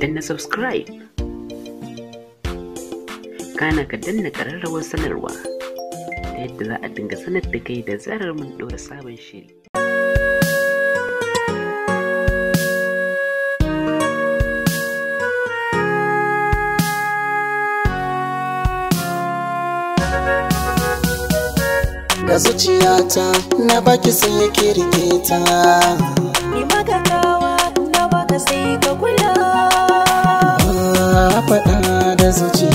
danna subscribe, kana ka danna ƙararrawar sanarwa ta yadda za a dinga sanar da kai da zarar mun ɗora sabon shiri. Ga zuciyata na baki sai yake rike ta, ni maka kawa na baka sai ka kula. Faɗa da zuciya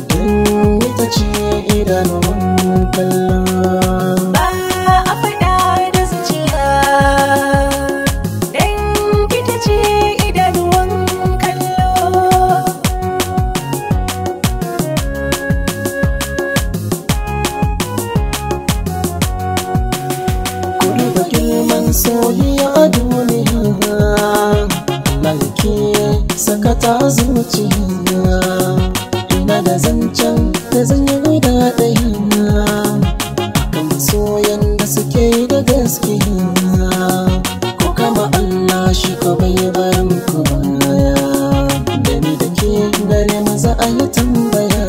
don ita ce idanun kallon. Ba a faɗa da zuciya don ita ce idanun kallo. Kudu da girman soyayya a duniya, lalke sakata zuciya. Ina da zancen da zan yi guda ɗaya kan soyan da suke da gaskiya, ko kama Allah shi ko bai barin ku baya. Da ni da ke gare maza a yi tambaya.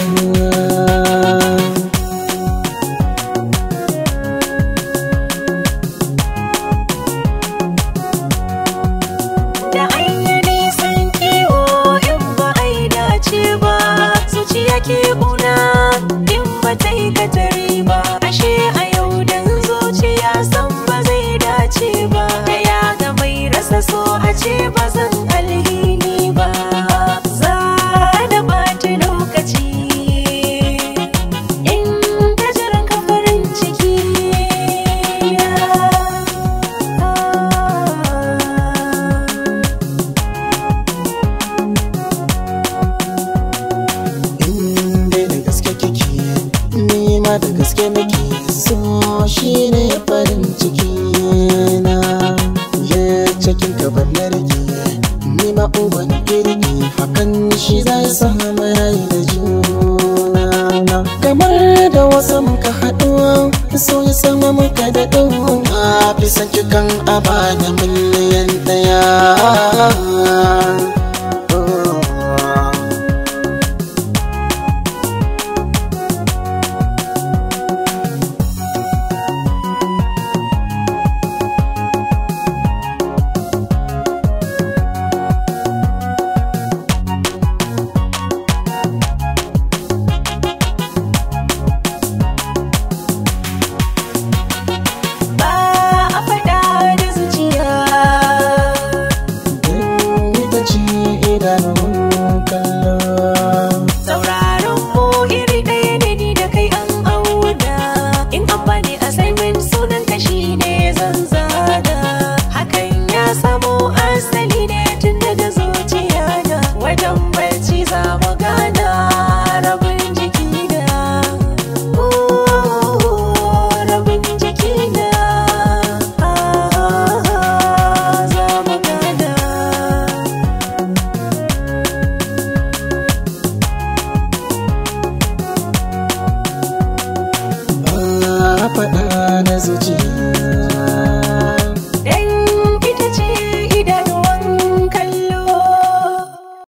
Ke kuna in ba ta yi katari ba, ashe a yau dan zuciya san ba zai dace ba. Da ya ga mai rasa so a ce ba zan alhini ba, za da bata lokaci in ta jiran ka farin ciki. Da gaske nake so shi ne farin ciki na, ya cikin gaban na rike ni ma uban kirki, hakan shi zai samu rayu da juna na. Kamar da wasu muka haɗu so ya sama muka daɗu, a fi san cikin aba da miliyan ɗaya. Sauraron mu iri ɗaya ne ni da kai an auna, in amfani assignment sunan ka shi ne zan zana. Hakan ya samo asali ne tun daga zuciya na, wajen barci za mu gana rabin jiki na, rabin jiki na za mu gana. Faɗa da zuciya